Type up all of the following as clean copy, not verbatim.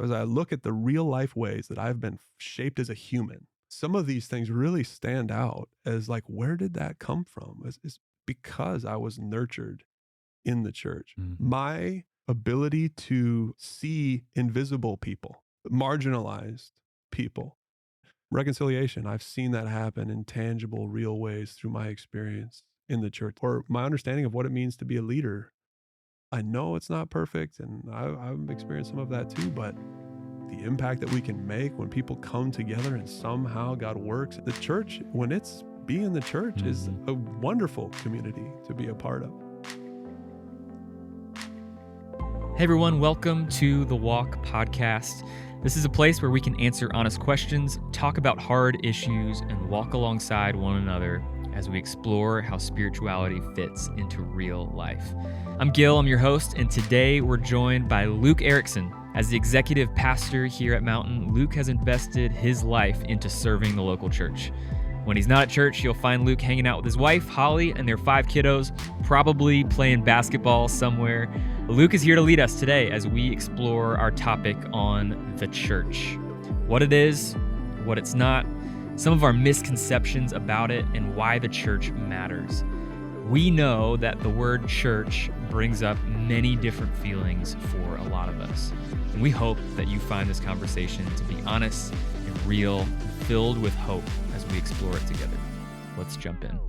as I look at the real life ways that I've been shaped as a human, some of these things really stand out as like, where did that come from? It's because I was nurtured in the church. Mhm. My ability to see invisible people, marginalized people, reconciliation, I've seen that happen in tangible, real ways through my experience in the church or my understanding of what it means to be a leader. I know it's not perfect, and I've experienced some of that too, but the impact that we can make when people come together and somehow God works. The church, when it's being the church, is Mhm. a wonderful community to be a part of. Hey everyone, welcome to TheWalk podcast. This is a place where we can answer honest questions, talk about hard issues, and walk alongside one another as we explore how spirituality fits into real life. I'm Gil, I'm your host, and today we're joined by Luke Erickson. As the executive pastor here at Mountain, Luke has invested his life into serving the local church. When he's not at church, you'll find Luke hanging out with his wife, Holly, and their 5 kiddos, probably playing basketball somewhere. Luke is here to lead us today as we explore our topic on the church. What it is, what it's not, some of our misconceptions about it, and why the church matters. We know that the word church brings up many different feelings for a lot of us. And we hope that you find this conversation to be honest and real, filled with hope as we explore it together. Let's jump in.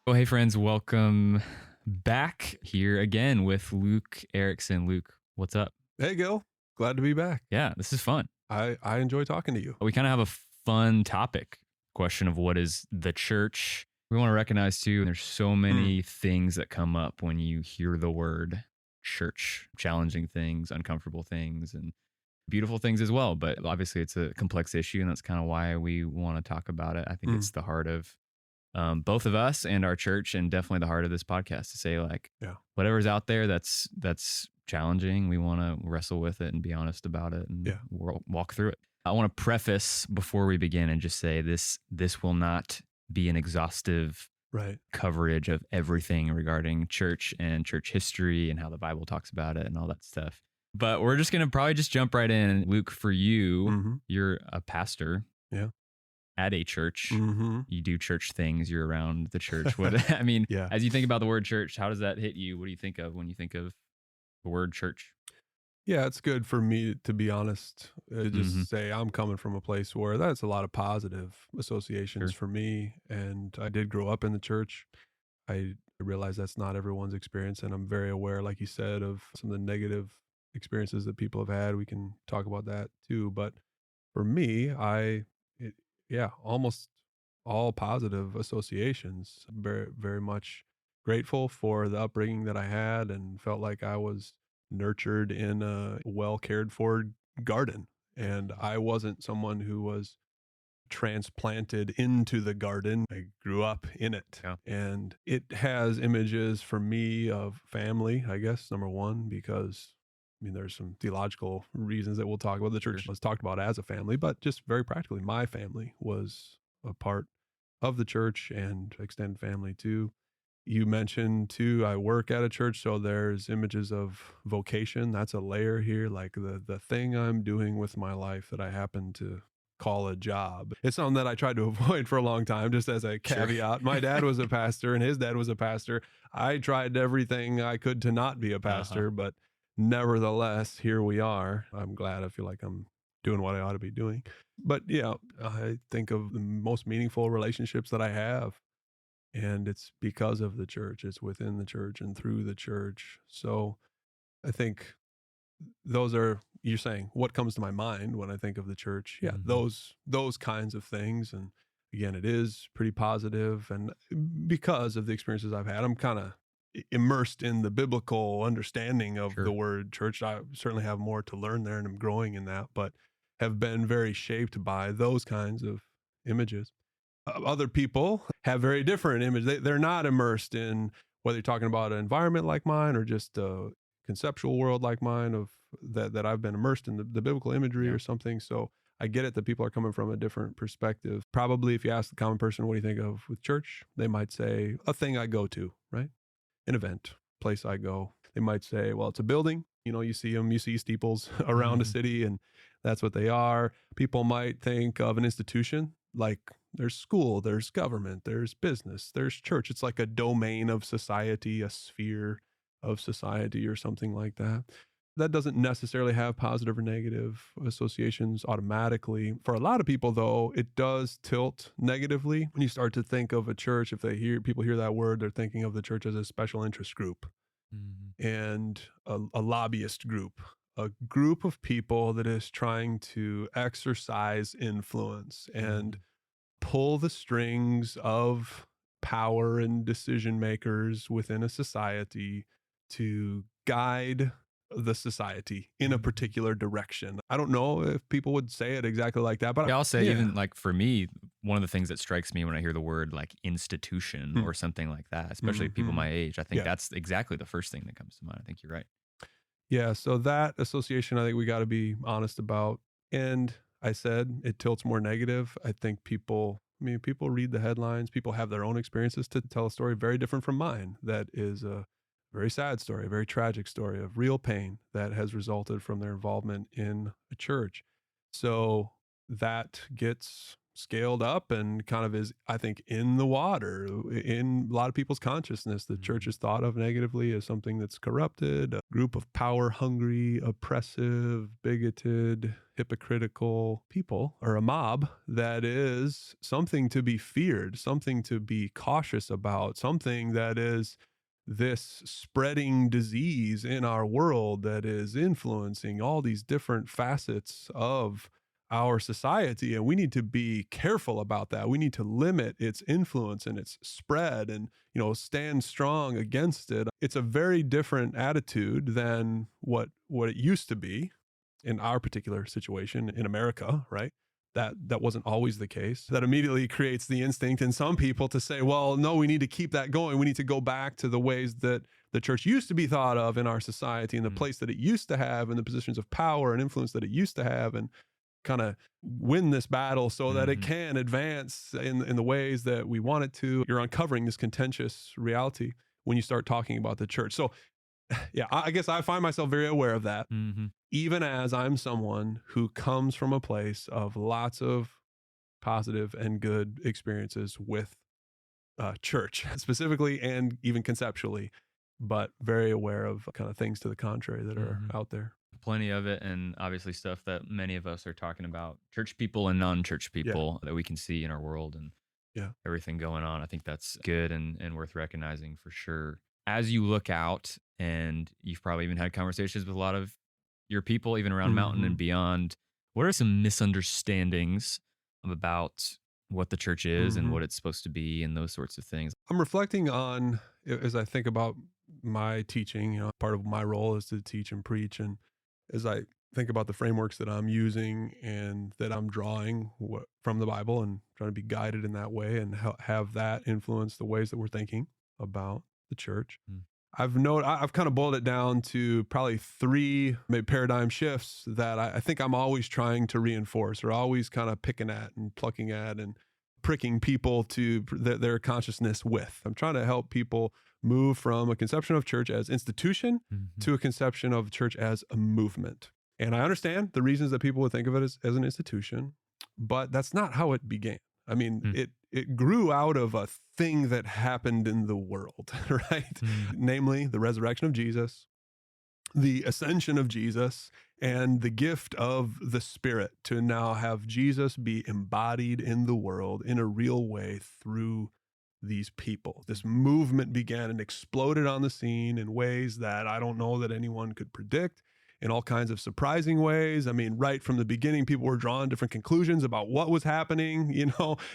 Oh, hey friends, welcome back here again with Luke Erickson. Luke, what's up? Hey, Gil, glad to be back. Yeah, this is fun. I enjoy talking to you. We kind of have a fun topic question of what is the church. We want to recognize too, there's so many things that come up when you hear the word church, challenging things, uncomfortable things, and beautiful things as well. But obviously it's a complex issue, and that's kind of why we want to talk about it. I think it's the heart of both of us and our church, and definitely the heart of this podcast to say like, whatever's out there that's challenging, we want to wrestle with it and be honest about it and walk through it. I want to preface before we begin and just say this will not be an exhaustive coverage of everything regarding church and church history and how the Bible talks about it and all that stuff. But we're just going to probably just jump right in. Luke, for you, you're a pastor. Yeah. At a church, you do church things, you're around the church. What I mean, as you think about the word church, how does that hit you? What do you think of when you think of the word church? Yeah, it's good for me to be honest. Just say I'm coming from a place where that's a lot of positive associations for me. And I did grow up in the church. I realize that's not everyone's experience. And I'm very aware, like you said, of some of the negative experiences that people have had. We can talk about that too. But for me, almost all positive associations. Very, very much grateful for the upbringing that I had and felt like I was nurtured in a well cared for garden. And I wasn't someone who was transplanted into the garden. I grew up in it. Yeah. And it has images for me of family, I guess, number one, because there's some theological reasons that we'll talk about. The church was talked about as a family, but just very practically, my family was a part of the church and extended family too. You mentioned too, I work at a church, so there's images of vocation. That's a layer here, like the thing I'm doing with my life that I happen to call a job. It's something that I tried to avoid for a long time, just as a caveat. My dad was a pastor and his dad was a pastor. I tried everything I could to not be a pastor, but nevertheless, here we are. I'm glad. I feel like I'm doing what I ought to be doing. But I think of the most meaningful relationships that I have, and it's because of the church. It's within the church and through the church. So I think you're saying what comes to my mind when I think of the church. Yeah, those kinds of things. And again, it is pretty positive. And because of the experiences I've had, I'm kind of immersed in the biblical understanding of the word church. I certainly have more to learn there, and I'm growing in that, but have been very shaped by those kinds of images. Other people have very different images. They're not immersed in, whether you're talking about an environment like mine or just a conceptual world like mine, of that I've been immersed in the biblical imagery or something. So I get it that people are coming from a different perspective. Probably if you ask the common person, what do you think of with church? They might say a thing I go to, right? An event, place I go. They might say, well, it's a building. You see them, you see steeples around a city, and that's what they are. People might think of an institution like there's school, there's government, there's business, there's church. It's like a domain of society, a sphere of society or something like that. That doesn't necessarily have positive or negative associations automatically. For a lot of people, though, it does tilt negatively. When you start to think of a church, if people hear that word, they're thinking of the church as a special interest group and a lobbyist group, a group of people that is trying to exercise influence and pull the strings of power and decision makers within a society to guide the society in a particular direction. I don't know if people would say it exactly like that, but I'll say even like for me, one of the things that strikes me when I hear the word like institution or something like that, especially people my age, I think that's exactly the first thing that comes to mind. I think you're right. Yeah. So that association, I think we got to be honest about. And I said it tilts more negative. I think people read the headlines. People have their own experiences to tell a story very different from mine. That is a very sad story, a very tragic story of real pain that has resulted from their involvement in a church. So that gets scaled up and kind of is, I think, in the water, in a lot of people's consciousness. The church is thought of negatively as something that's corrupted, a group of power-hungry, oppressive, bigoted, hypocritical people, or a mob that is something to be feared, something to be cautious about, something that is this spreading disease in our world that is influencing all these different facets of our society. And we need to be careful about that. We need to limit its influence and its spread and, stand strong against it. It's a very different attitude than what it used to be in our particular situation in America, right? That wasn't always the case. That immediately creates the instinct in some people to say, well, no, we need to keep that going. We need to go back to the ways that the church used to be thought of in our society and the place that it used to have and the positions of power and influence that it used to have, and kind of win this battle so that it can advance in the ways that we want it to. You're uncovering this contentious reality when you start talking about the church. So yeah, I guess I find myself very aware of that, even as I'm someone who comes from a place of lots of positive and good experiences with church specifically and even conceptually, but very aware of kind of things to the contrary that are out there. Plenty of it, and obviously stuff that many of us are talking about, church people and non-church people that we can see in our world and everything going on. I think that's good and worth recognizing for sure. As you look out, and you've probably even had conversations with a lot of your people, even around Mountain and beyond, what are some misunderstandings about what the church is and what it's supposed to be and those sorts of things? I'm reflecting on, as I think about my teaching, part of my role is to teach and preach. And as I think about the frameworks that I'm using and that I'm drawing from the Bible and trying to be guided in that way and have that influence the ways that we're thinking about the church. I've kind of boiled it down to probably 3 maybe paradigm shifts that I think I'm always trying to reinforce, or always kind of picking at and plucking at and pricking people to their consciousness with. I'm trying to help people move from a conception of church as institution to a conception of church as a movement. And I understand the reasons that people would think of it as an institution, but that's not how it began. I mean, it grew out of a thing that happened in the world, right? Namely, the resurrection of Jesus, the ascension of Jesus, and the gift of the Spirit to now have Jesus be embodied in the world in a real way through these people. This movement began and exploded on the scene in ways that I don't know that anyone could predict, in all kinds of surprising ways. I mean, right from the beginning, people were drawing different conclusions about what was happening.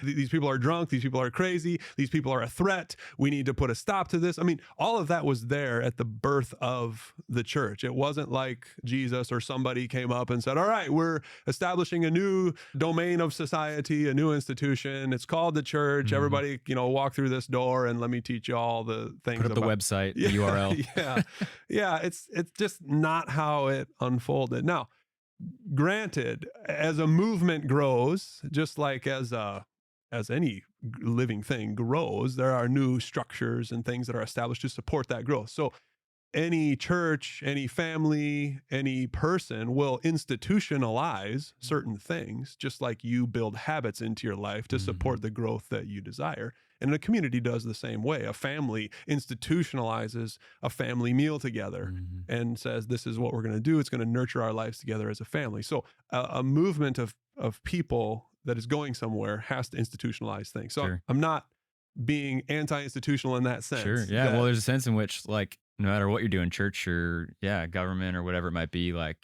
These people are drunk. These people are crazy. These people are a threat. We need to put a stop to this. I mean, all of that was there at the birth of the church. It wasn't like Jesus or somebody came up and said, all right, we're establishing a new domain of society, a new institution. It's called the church. Everybody, walk through this door and let me teach you all the things. Put up the website, the URL. Yeah. It's just not how it unfolded. Now, granted, as a movement grows, just like as any living thing grows, there are new structures and things that are established to support that growth. So any church, any family, any person will institutionalize certain things, just like you build habits into your life to support the growth that you desire. And a community does the same way. A family institutionalizes a family meal together and says, this is what we're going to do. It's going to nurture our lives together as a family. So a movement of people that is going somewhere has to institutionalize things. So I'm not being anti-institutional in that sense. Sure. Yeah. Well, there's a sense in which, like, no matter what you're doing, church or government or whatever it might be, like,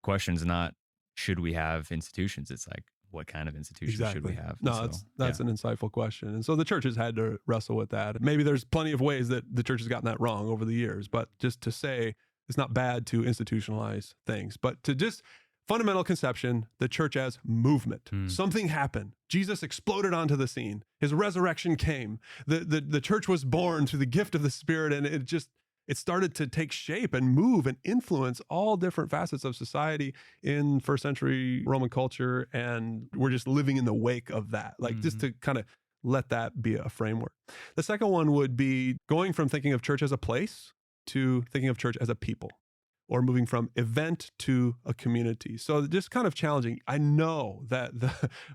question's not should we have institutions? It's like, what kind of institutions should we have? No, that's an insightful question. And so the church has had to wrestle with that. Maybe there's plenty of ways that the church has gotten that wrong over the years, but just to say it's not bad to institutionalize things, but to just fundamental conception, the church as movement. Something happened. Jesus exploded onto the scene. His resurrection came. The church was born through the gift of the Spirit, and it started to take shape and move and influence all different facets of society in first century Roman culture. And we're just living in the wake of that, like just to kind of let that be a framework. The second one would be going from thinking of church as a place to thinking of church as a people, or moving from event to a community. So just kind of challenging. I know that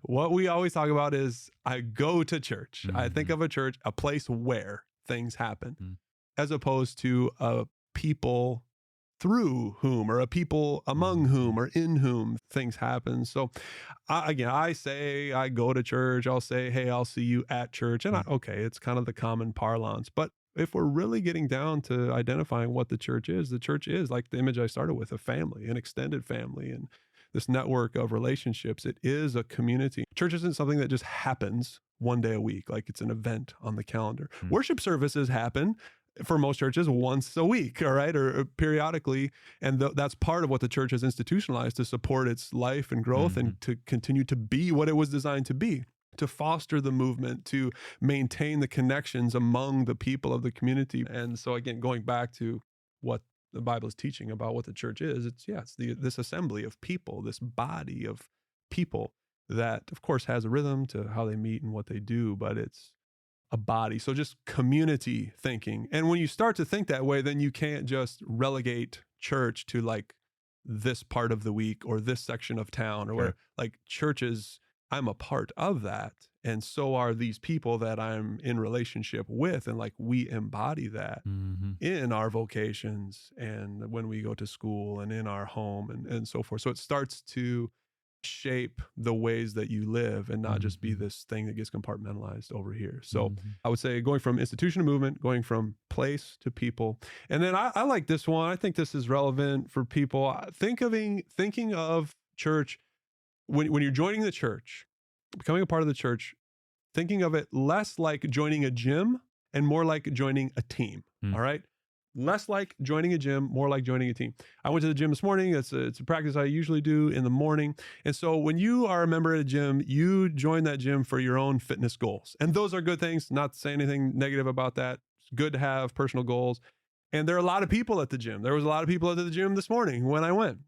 what we always talk about is I go to church. I think of a church, a place where things happen, as opposed to a people through whom, or a people among whom, or in whom things happen. So I say I go to church. I'll say, hey, I'll see you at church. And it's kind of the common parlance. But if we're really getting down to identifying what the church is like the image I started with, a family, an extended family, and this network of relationships. It is a community. Church isn't something that just happens one day a week, like it's an event on the calendar. Worship services happen for most churches once a week, all right, or periodically. And that's part of what the church has institutionalized to support its life and growth and to continue to be what it was designed to be, to foster the movement, to maintain the connections among the people of the community. And so again, going back to what the Bible is teaching about what the church is, it's this assembly of people, this body of people that of course has a rhythm to how they meet and what they do, but it's a body. So just community thinking. And when you start to think that way, then you can't just relegate church to like this part of the week or this section of town, or where like churches, I'm a part of that. And so are these people that I'm in relationship with. And like we embody that in our vocations and when we go to school and in our home and so forth. So it starts to shape the ways that you live and not just be this thing that gets compartmentalized over here. So I would say going from institution to movement, going from place to people. And then I like this one. I think this is relevant for people. Thinking of church, when you're joining the church, becoming a part of the church, thinking of it less like joining a gym and more like joining a team. All right. Less like joining a gym, more like joining a team. I went to the gym this morning. It's a practice I usually do in the morning. And so when you are a member at a gym, you join that gym for your own fitness goals. And those are good things, not to say anything negative about that. It's good to have personal goals. And there are a lot of people at the gym. There was a lot of people at the gym this morning when I went.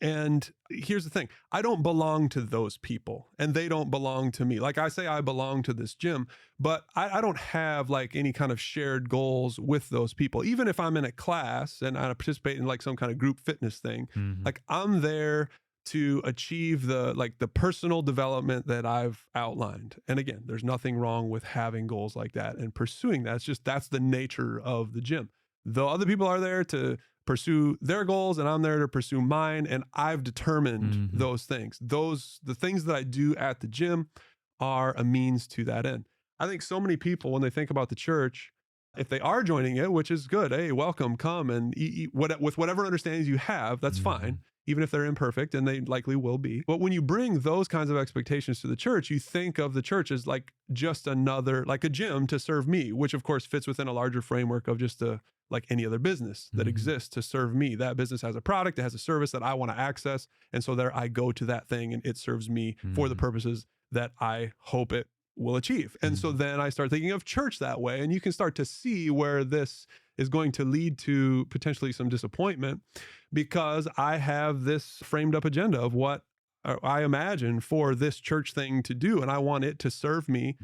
And here's the thing, I don't belong to those people and they don't belong to me. Like I say, I belong to this gym, but I don't have like any kind of shared goals with those people. Even if I'm in a class and I participate in like some kind of group fitness thing, like I'm there to achieve the personal development that I've outlined. And again, there's nothing wrong with having goals like that and pursuing that. It's just, that's the nature of the gym. Though other people are there to pursue their goals and I'm there to pursue mine. And I've determined those things. The things that I do at the gym are a means to that end. I think so many people, when they think about the church, if they are joining it, which is good, hey, welcome, come and eat with whatever understandings you have, that's fine, even if they're imperfect, and they likely will be. But when you bring those kinds of expectations to the church, you think of the church as like just another, like a gym to serve me, which of course fits within a larger framework of just like any other business that exists to serve me. That business has a product, it has a service that I want to access. And so there I go to that thing and it serves me for the purposes that I hope it will achieve. And so then I start thinking of church that way. And you can start to see where this is going to lead to potentially some disappointment because I have this framed up agenda of what I imagine for this church thing to do. And I want it to serve me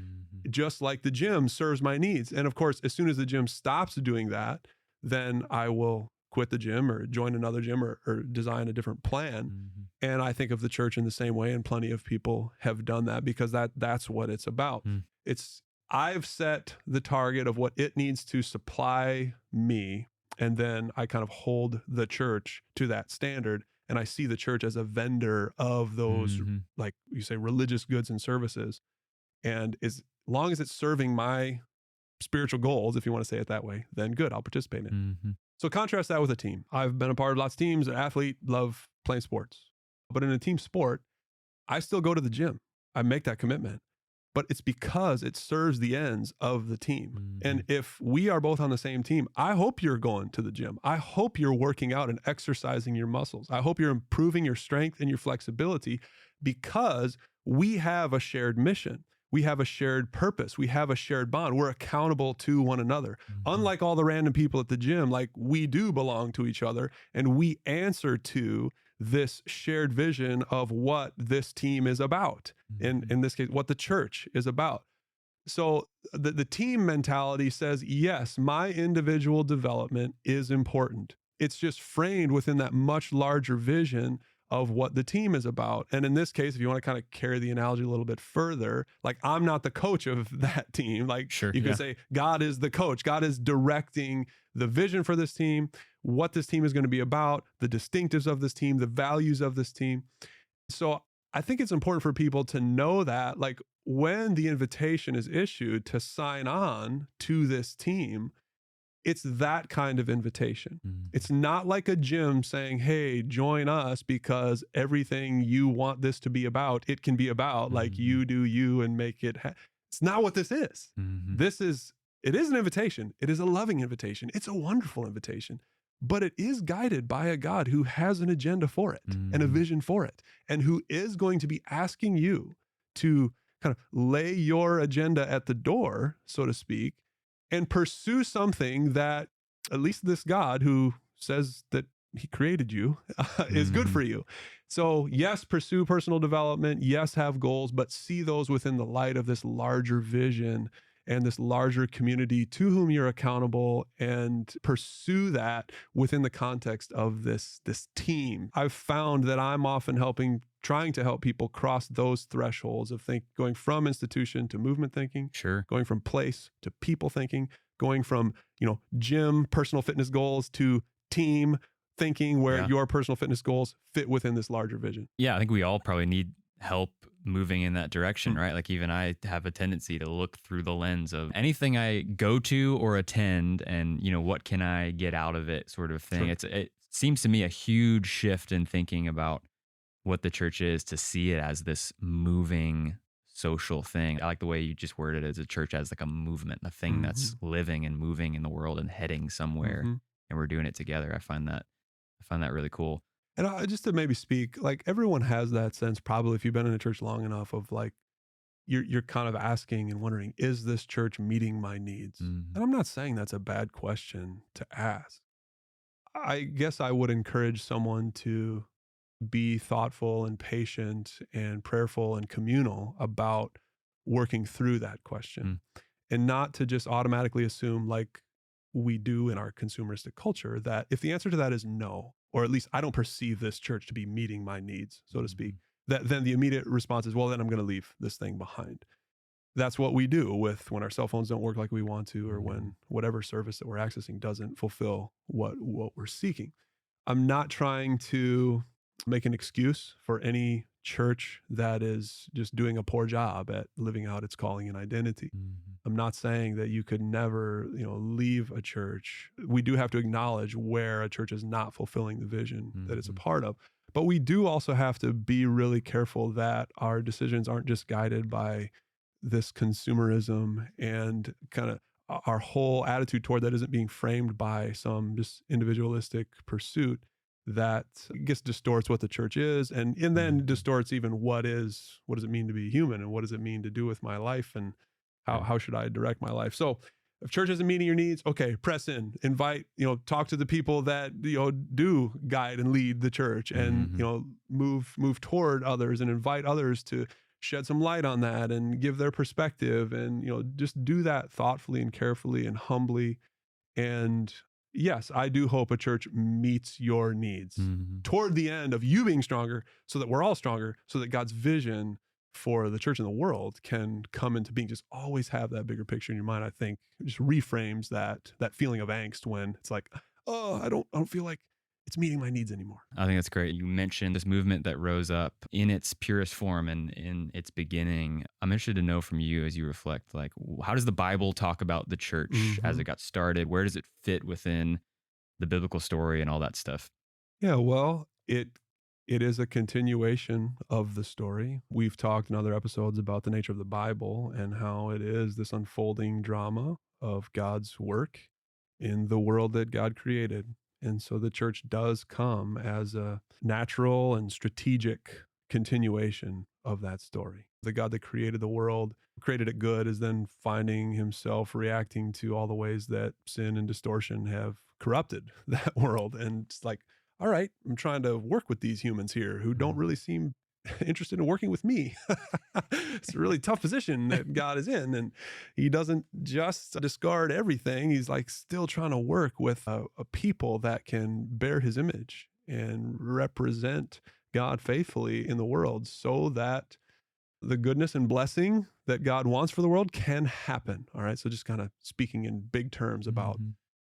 just like the gym serves my needs. And of course, as soon as the gym stops doing that, then I will quit the gym or join another gym or design a different plan. And I think of the church in the same way, and plenty of people have done that because that's what it's about. I've set the target of what it needs to supply me, and then I kind of hold the church to that standard. And I see the church as a vendor of those, like you say, religious goods and services. And as long as it's serving my spiritual goals, if you want to say it that way, then good, I'll participate in it. So contrast that with a team. I've been a part of lots of teams. An athlete, love playing sports. But in a team sport, I still go to the gym. I make that commitment. But it's because it serves the ends of the team. And if we are both on the same team, I hope you're going to the gym. I hope you're working out and exercising your muscles. I hope you're improving your strength and your flexibility because we have a shared mission. We have a shared purpose. We have a shared bond. We're accountable to one another. Unlike all the random people at the gym, like we do belong to each other and we answer to this shared vision of what this team is about. In this case, what the church is about. So the team mentality says, yes, my individual development is important. It's just framed within that much larger vision of what the team is about. And in this case, if you want to kind of carry the analogy a little bit further, like I'm not the coach of that team. Like you could say God is the coach. God is directing the vision for this team, what this team is going to be about, the distinctives of this team, the values of this team. So I think it's important for people to know that, like, when the invitation is issued to sign on to this team, it's that kind of invitation. It's not like a gym saying, hey, join us because everything you want this to be about, it can be about, like you do you and make it. It's not what this is. It is an invitation. It is a loving invitation. It's a wonderful invitation, but it is guided by a God who has an agenda for it and a vision for it, and who is going to be asking you to kind of lay your agenda at the door, so to speak, and pursue something that at least this God who says that he created you is good for you. So yes, pursue personal development. Yes, have goals, but see those within the light of this larger vision and this larger community to whom you're accountable, and pursue that within the context of this team. I've found that I'm often trying to help people cross those thresholds of going from institution to movement thinking, going from place to people thinking, going from, gym, personal fitness goals to team thinking where your personal fitness goals fit within this larger vision. Yeah, I think we all probably need help moving in that direction, right? Like even I have a tendency to look through the lens of anything I go to or attend and, what can I get out of it sort of thing. It seems to me a huge shift in thinking about what the church is, to see it as this moving social thing. I like the way you just worded it, as a church as like a movement, a thing that's living and moving in the world and heading somewhere, and we're doing it together. I find that really cool. And just to maybe speak, like everyone has that sense, probably if you've been in a church long enough, of like, you're kind of asking and wondering, is this church meeting my needs? And I'm not saying that's a bad question to ask. I guess I would encourage someone to be thoughtful and patient and prayerful and communal about working through that question, and not to just automatically assume, like we do in our consumeristic culture, that if the answer to that is no, or at least I don't perceive this church to be meeting my needs, so to speak, that then the immediate response is, well, then I'm going to leave this thing behind. That's what we do when our cell phones don't work like we want to, or when whatever service that we're accessing doesn't fulfill what we're seeking. I'm not trying to make an excuse for any church that is just doing a poor job at living out its calling and identity. I'm not saying that you could never, leave a church. We do have to acknowledge where a church is not fulfilling the vision that it's a part of. But we do also have to be really careful that our decisions aren't just guided by this consumerism, and kind of our whole attitude toward that isn't being framed by some just individualistic pursuit that I guess distorts what the church is, and then distorts even what does it mean to be human, and what does it mean to do with my life, and how should I direct my life. So If church isn't meeting your needs, okay, press in, invite, talk to the people that, do guide and lead the church, and, move toward others and invite others to shed some light on that and give their perspective, and, just do that thoughtfully and carefully and humbly. And yes, I do hope a church meets your needs toward the end of you being stronger, so that we're all stronger, so that God's vision for the church in the world can come into being. Just always have that bigger picture in your mind. I think it just reframes that feeling of angst when it's like, oh, I don't feel like it's meeting my needs anymore. I think that's great. You mentioned this movement that rose up in its purest form and in its beginning. I'm interested to know from you, as you reflect, like, how does the Bible talk about the church as it got started? Where does it fit within the biblical story and all that stuff? Yeah, well, it is a continuation of the story. We've talked in other episodes about the nature of the Bible and how it is this unfolding drama of God's work in the world that God created. And so the church does come as a natural and strategic continuation of that story. The God that created the world, created it good, is then finding himself reacting to all the ways that sin and distortion have corrupted that world. And it's like, all right, I'm trying to work with these humans here who don't really seem interested in working with me. It's a really tough position that God is in. And he doesn't just discard everything. He's like still trying to work with a people that can bear his image and represent God faithfully in the world, so that the goodness and blessing that God wants for the world can happen. All right. So just kind of speaking in big terms about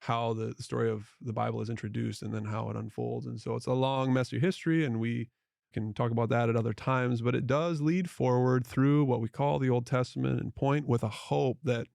how the story of the Bible is introduced and then how it unfolds. And so it's a long, messy history, and we can talk about that at other times, but it does lead forward through what we call the Old Testament and point with a hope that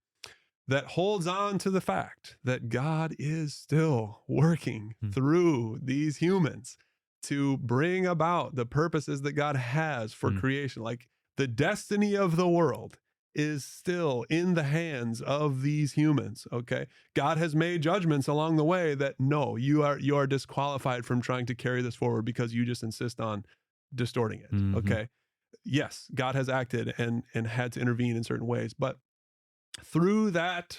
holds on to the fact that God is still working through these humans to bring about the purposes that God has for creation. Like, the destiny of the world is still in the hands of these humans. Okay. God has made judgments along the way that, no, you are disqualified from trying to carry this forward because you just insist on distorting it. Okay. Yes, God has acted and had to intervene in certain ways, but through that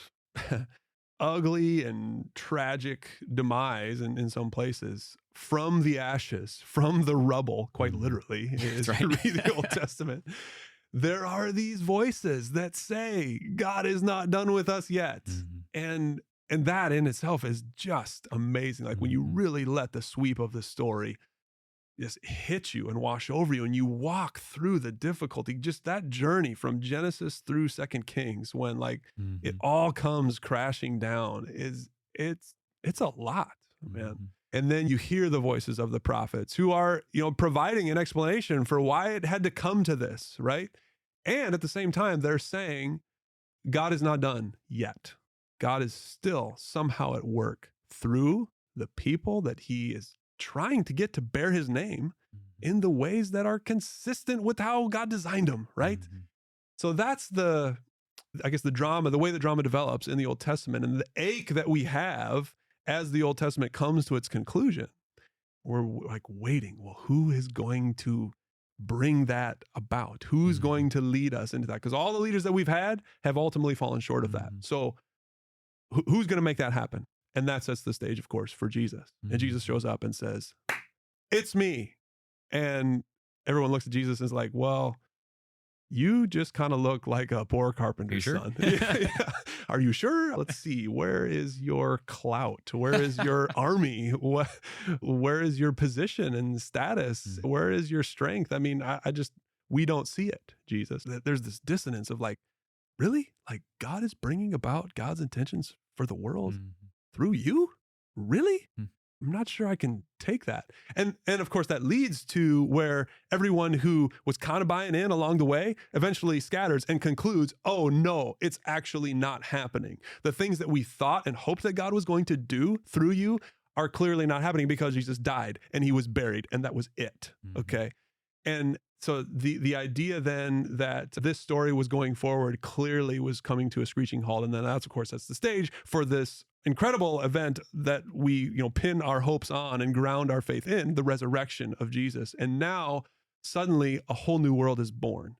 ugly and tragic demise in some places, from the ashes, from the rubble, quite literally, is right. Read the Old Testament, there are these voices that say, God is not done with us yet. And that in itself is just amazing. Like, when you really let the sweep of the story just hit you and wash over you, and you walk through the difficulty, just that journey from Genesis through 2 Kings, when like it all comes crashing down, it's a lot, man. And then you hear the voices of the prophets who are, providing an explanation for why it had to come to this, right? And at the same time, they're saying, God is not done yet. God is still somehow at work through the people that he is trying to get to bear his name in the ways that are consistent with how God designed them, right? So that's the drama, the way the drama develops in the Old Testament, and the ache that we have as the Old Testament comes to its conclusion. We're like waiting, well, who is going to bring that about? Who's going to lead us into that? Because all the leaders that we've had have ultimately fallen short of that. So who's going to make that happen? And that sets the stage, of course, for Jesus. And Jesus shows up and says, it's me. And everyone looks at Jesus and is like, well, you just kind of look like a poor carpenter's son. Are you sure? Let's see. Where is your clout? Where is your army? Where is your position and status? Where is your strength? I mean, we don't see it, Jesus. There's this dissonance of like, really? Like, God is bringing about God's intentions for the world through you? Really? I'm not sure I can take that. And of course, that leads to where everyone who was kind of buying in along the way eventually scatters and concludes, oh no, it's actually not happening. The things that we thought and hoped that God was going to do through you are clearly not happening because Jesus died and he was buried, and that was it. Okay. And so the idea then that this story was going forward clearly was coming to a screeching halt. And then that's the stage for this incredible event that we, pin our hopes on and ground our faith in, the resurrection of Jesus. And now suddenly a whole new world is born.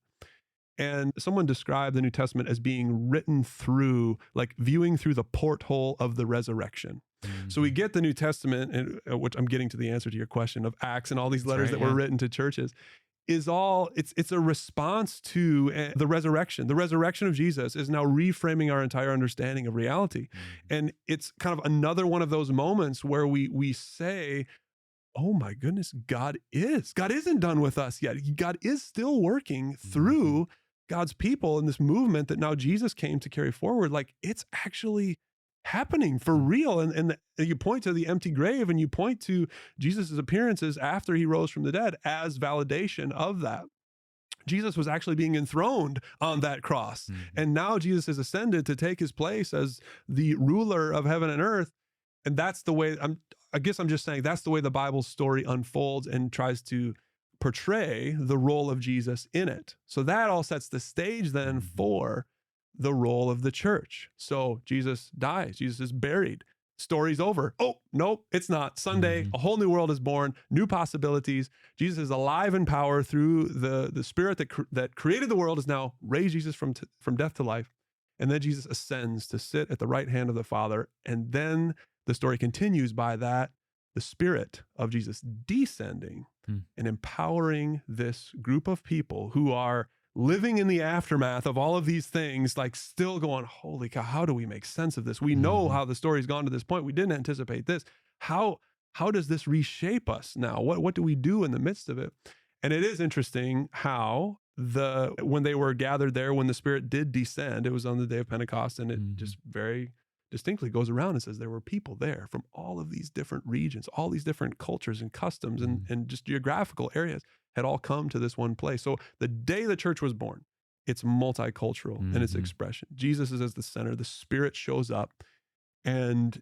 And someone described the New Testament as being written through, like viewing through the porthole of the resurrection. So we get the New Testament, and which I'm getting to the answer to your question of Acts and all these letters that were written to churches, is all, it's a response to the resurrection. The resurrection of Jesus is now reframing our entire understanding of reality. And it's kind of another one of those moments where we say, oh my goodness, God isn't done with us yet. God is still working through God's people in this movement that now Jesus came to carry forward. Like, it's actually happening for real. And you point to the empty grave, and you point to Jesus's appearances after he rose from the dead as validation of that. Jesus was actually being enthroned on that cross. And now Jesus is ascended to take his place as the ruler of heaven and earth. And that's the way, I guess I'm just saying, that's the way the Bible story unfolds and tries to portray the role of Jesus in it. So that all sets the stage then for the role of the church. So Jesus dies, Jesus is buried, story's over. Oh, nope, it's not. Sunday, a whole new world is born, new possibilities. Jesus is alive in power through the Spirit that created the world, has now raised Jesus from death to life. And then Jesus ascends to sit at the right hand of the Father. And then the story continues by that, the Spirit of Jesus descending and empowering this group of people who are living in the aftermath of all of these things, like still going, holy cow, how do we make sense of this? We know how the story's gone to this point. We didn't anticipate this. How does this reshape us now? What do we do in the midst of it? And it is interesting how when they were gathered there, when the Spirit did descend, it was on the day of Pentecost, and it just very distinctly goes around and says there were people there from all of these different regions, all these different cultures and customs and just geographical areas had all come to this one place. So the day the church was born, it's multicultural in its expression. Jesus is as the center. The Spirit shows up and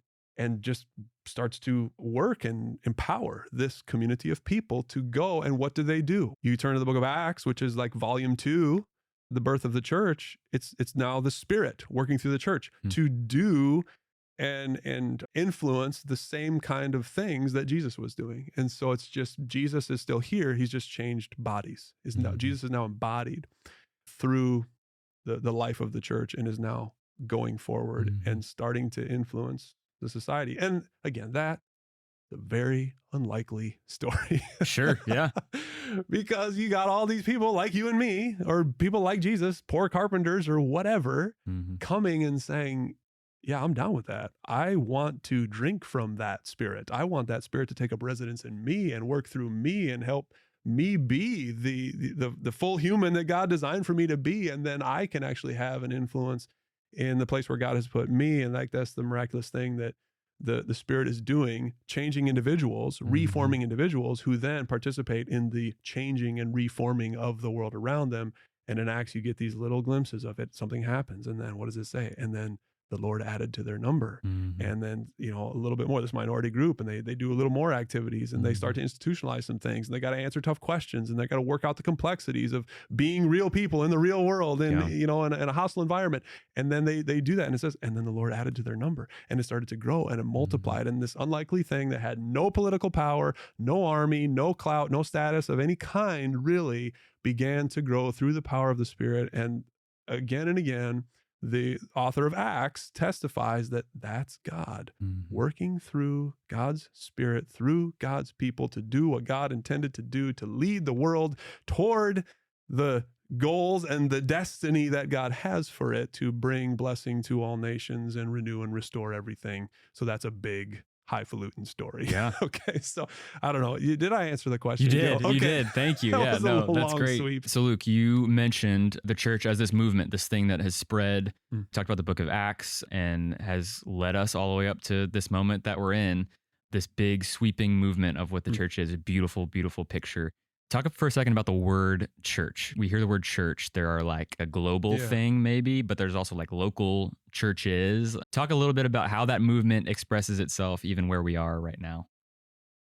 just starts to work and empower this community of people to go. And what do? You turn to the book of Acts, which is like volume 2, the birth of the church. It's now the Spirit working through the church to do and influence the same kind of things that Jesus was doing. And so it's just, Jesus is still here. He's just changed bodies. Jesus is now embodied through the life of the church and is now going forward and starting to influence the society. And again, that's a very unlikely story. Sure, yeah. Because you got all these people like you and me, or people like Jesus, poor carpenters or whatever, coming and saying, yeah, I'm down with that. I want to drink from that Spirit. I want that Spirit to take up residence in me and work through me and help me be the full human that God designed for me to be. And then I can actually have an influence in the place where God has put me. And like, that's the miraculous thing that the Spirit is doing, changing individuals, reforming individuals who then participate in the changing and reforming of the world around them. And in Acts, you get these little glimpses of it. Something happens. And then what does it say? And then the Lord added to their number. And then, a little bit more, this minority group, and they do a little more activities, and they start to institutionalize some things, and they got to answer tough questions, and they got to work out the complexities of being real people in the real world and, in a hostile environment. And then they do that. And it says, and then the Lord added to their number, and it started to grow and it multiplied. And this unlikely thing that had no political power, no army, no clout, no status of any kind really began to grow through the power of the Spirit. And again, the author of Acts testifies that that's God working through God's Spirit, through God's people to do what God intended to do, to lead the world toward the goals and the destiny that God has for it, to bring blessing to all nations and renew and restore everything. So that's a big, highfalutin story. Yeah. Okay. So I don't know. Did I answer the question? You did. Okay. You did. Thank you. Yeah. No, that's great. Sweep. So Luke, you mentioned the church as this movement, this thing that has spread. Talked about the book of Acts and has led us all the way up to this moment that we're in, this big sweeping movement of what the church is. A beautiful, beautiful picture. Talk for a second about the word church. We hear the word church. There are like a global thing maybe, but there's also like local churches. Talk a little bit about how that movement expresses itself even where we are right now.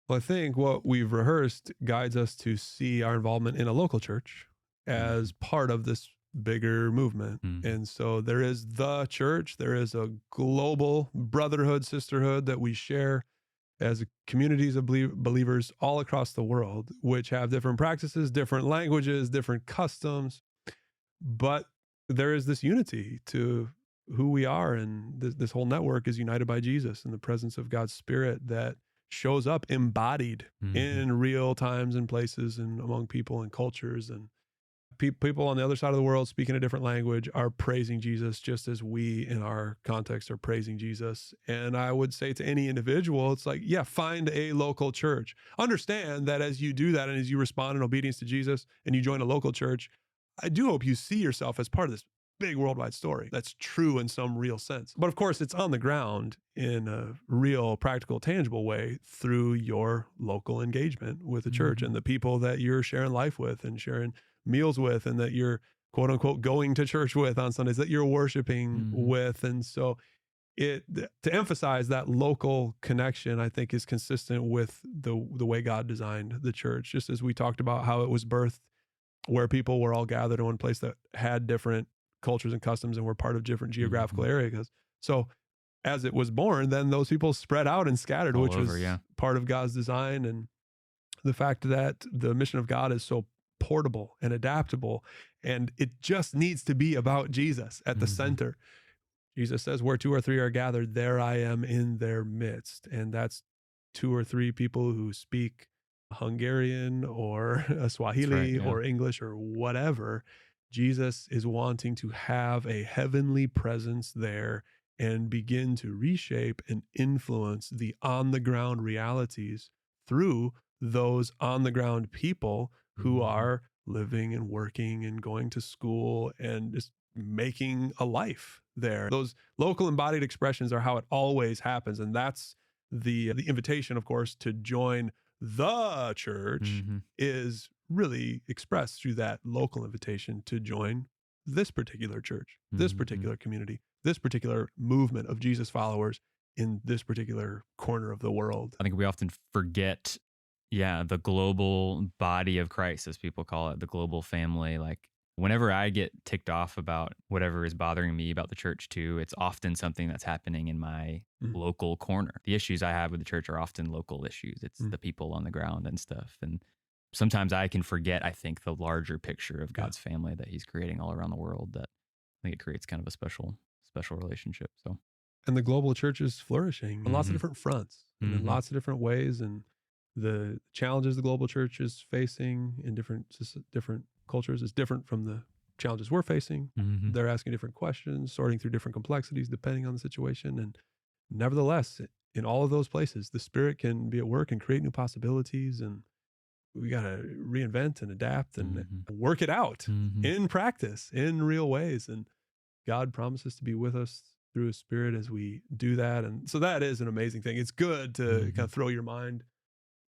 Well, I think what we've rehearsed guides us to see our involvement in a local church as part of this bigger movement. And so there is the church. There is a global brotherhood, sisterhood that we share as communities of believers all across the world, which have different practices, different languages, different customs. But there is this unity to who we are, and this whole network is united by Jesus and the presence of God's Spirit that shows up embodied in real times and places and among people and cultures. And people on the other side of the world speaking a different language are praising Jesus just as we in our context are praising Jesus. And I would say to any individual, it's like, yeah, find a local church. Understand that as you do that and as you respond in obedience to Jesus and you join a local church, I do hope you see yourself as part of this big worldwide story that's true in some real sense. But of course, it's on the ground in a real, practical, tangible way through your local engagement with the church and the people that you're sharing life with and sharing meals with, and that you're quote unquote going to church with on Sundays, that you're worshiping with. And so to emphasize that local connection, I think is consistent with the way God designed the church, just as we talked about how it was birthed where people were all gathered in one place that had different cultures and customs and were part of different geographical areas. So as it was born, then those people spread out and scattered, all which over, was part of God's design. And the fact that the mission of God is so portable and adaptable, and it just needs to be about Jesus at the center. Jesus says, where 2 or 3 are gathered, there I am in their midst. And that's 2 or 3 people who speak Hungarian or Swahili or English or whatever. Jesus is wanting to have a heavenly presence there and begin to reshape and influence the on-the-ground realities through those on-the-ground people who are living and working and going to school and just making a life there. Those local embodied expressions are how it always happens. And that's the invitation, of course, to join the church is really expressed through that local invitation to join this particular church, this particular community, this particular movement of Jesus followers in this particular corner of the world. I think we often forget, the global body of Christ, as people call it, the global family. Like whenever I get ticked off about whatever is bothering me about the church too, it's often something that's happening in my local corner. The issues I have with the church are often local issues. It's the people on the ground and stuff. And sometimes I can forget, I think, the larger picture of God's family that he's creating all around the world, that I think it creates kind of a special relationship. So, and the global church is flourishing on lots of different fronts and in lots of different ways. And the challenges the global church is facing in different cultures is different from the challenges we're facing. They're asking different questions, sorting through different complexities depending on the situation. And nevertheless, in all of those places, the Spirit can be at work and create new possibilities. And we got to reinvent and adapt and work it out in practice, in real ways. And God promises to be with us through His Spirit as we do that. And so that is an amazing thing. It's good to kind of throw your mind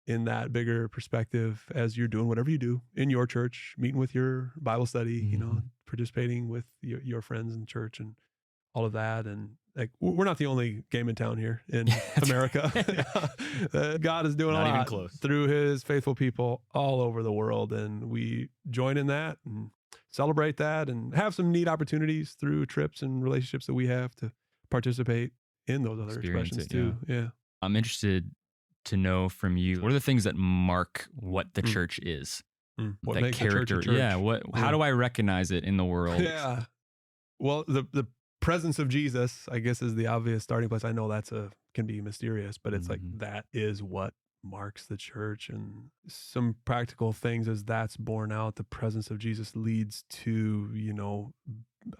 in that bigger perspective as you're doing whatever you do in your church, meeting with your Bible study, participating with your friends in church and all of that. And like, we're not the only game in town here in America. God is doing a lot through His faithful people all over the world. And we join in that and celebrate that and have some neat opportunities through trips and relationships that we have to participate in those other expressions too. Yeah. I'm interested to know from you, what are the things that mark what the church is? What that makes character? A church a church? Yeah. How do I recognize it in the world? Yeah. Well, the presence of Jesus, I guess, is the obvious starting place. I know can be mysterious, but it's like that is what marks the church. And some practical things as that's borne out, the presence of Jesus leads to,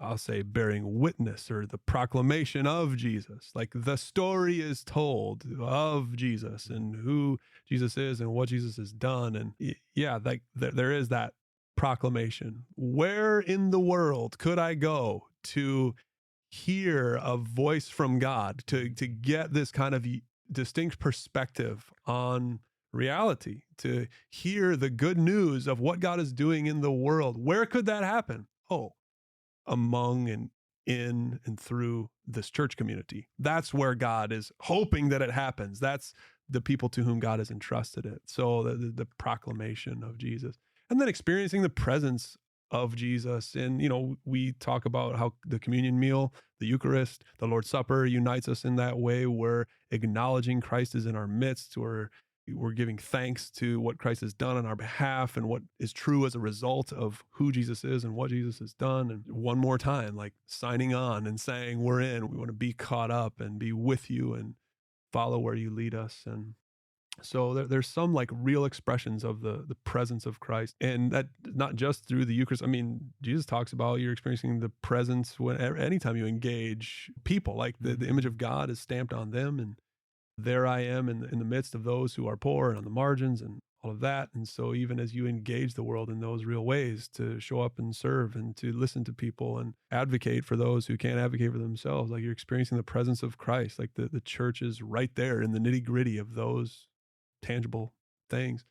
I'll say bearing witness or the proclamation of Jesus. Like the story is told of Jesus and who Jesus is and what Jesus has done. And like there is that proclamation. Where in the world could I go to hear a voice from God, to get this kind of distinct perspective on reality, to hear the good news of what God is doing in the world? Where could that happen? Oh, among and in and through this church community. That's where God is hoping that it happens. That's the people to whom God has entrusted it. So the proclamation of Jesus, and then experiencing the presence of Jesus. And, we talk about how the communion meal, the Eucharist, the Lord's Supper unites us in that way. We're acknowledging Christ is in our midst. We're We're giving thanks to what Christ has done on our behalf and what is true as a result of who Jesus is and what Jesus has done. And one more time, like signing on and saying, we're in, we want to be caught up and be with you and follow where you lead us. And so there's some like real expressions of the presence of Christ, and that not just through the Eucharist. I mean, Jesus talks about you're experiencing the presence anytime you engage people, like the image of God is stamped on them, and there I am in the midst of those who are poor and on the margins and all of that. And so even as you engage the world in those real ways to show up and serve and to listen to people and advocate for those who can't advocate for themselves, like you're experiencing the presence of Christ, like the church is right there in the nitty gritty of those tangible things.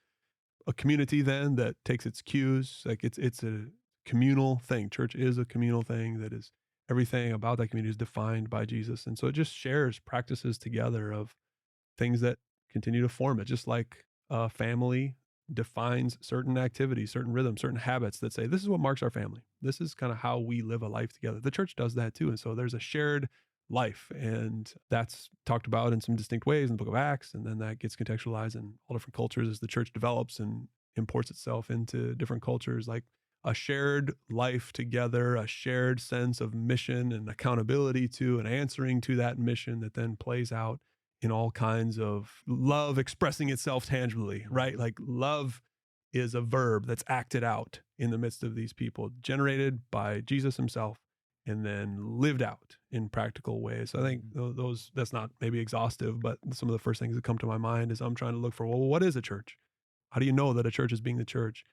A community then that takes its cues, like it's a communal thing. Church is a communal thing that is everything about that community is defined by Jesus. And so it just shares practices together of things that continue to form it, just like a family defines certain activities, certain rhythms, certain habits that say, this is what marks our family. This is kind of how we live a life together. The church does that too. And so there's a shared life, and that's talked about in some distinct ways in the book of Acts. And then that gets contextualized in all different cultures as the church develops and imports itself into different cultures, like a shared life together, a shared sense of mission and accountability to and answering to that mission that then plays out in all kinds of love expressing itself tangibly, right? Like love is a verb that's acted out in the midst of these people, generated by Jesus himself, and then lived out in practical ways. So I think that's not maybe exhaustive, but some of the first things that come to my mind is I'm trying to look for, well, what is a church? How do you know that a church is being the church?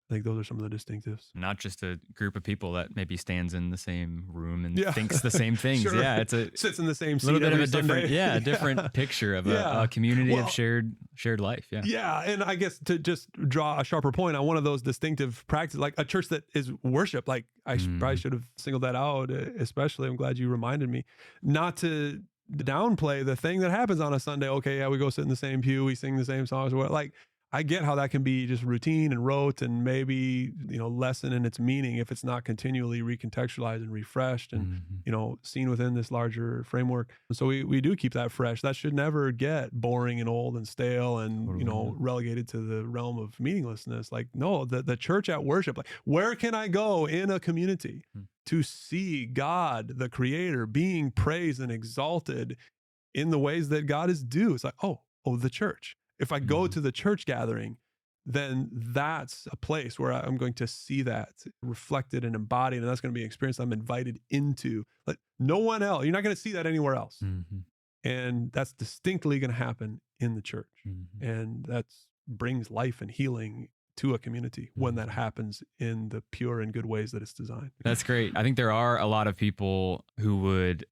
I think those are some of the distinctives. Not just a group of people that maybe stands in the same room and thinks the same things. Sure. Yeah, sits in the same seat. Little bit of a Sunday. different picture of a community of shared life. Yeah. Yeah, and I guess to just draw a sharper point on one of those distinctive practices, like a church that is worship. Like I probably should have singled that out. Especially, I'm glad you reminded me not to downplay the thing that happens on a Sunday. Okay, yeah, we go sit in the same pew, we sing the same songs, or what. Like I get how that can be just routine and rote and maybe, lessen in its meaning if it's not continually recontextualized and refreshed and, seen within this larger framework. So we do keep that fresh. That should never get boring and old and stale and, relegated to the realm of meaninglessness. Like, no, the church at worship, like where can I go in a community to see God, the creator, being praised and exalted in the ways that God is due? It's like, oh, the church. If I go to the church gathering, then that's a place where I'm going to see that reflected and embodied, and that's going to be an experience I'm invited into. Like no one else, you're not going to see that anywhere else. And that's distinctly going to happen in the church. And that brings life and healing to a community when that happens in the pure and good ways that it's designed. That's great. I think there are a lot of people who would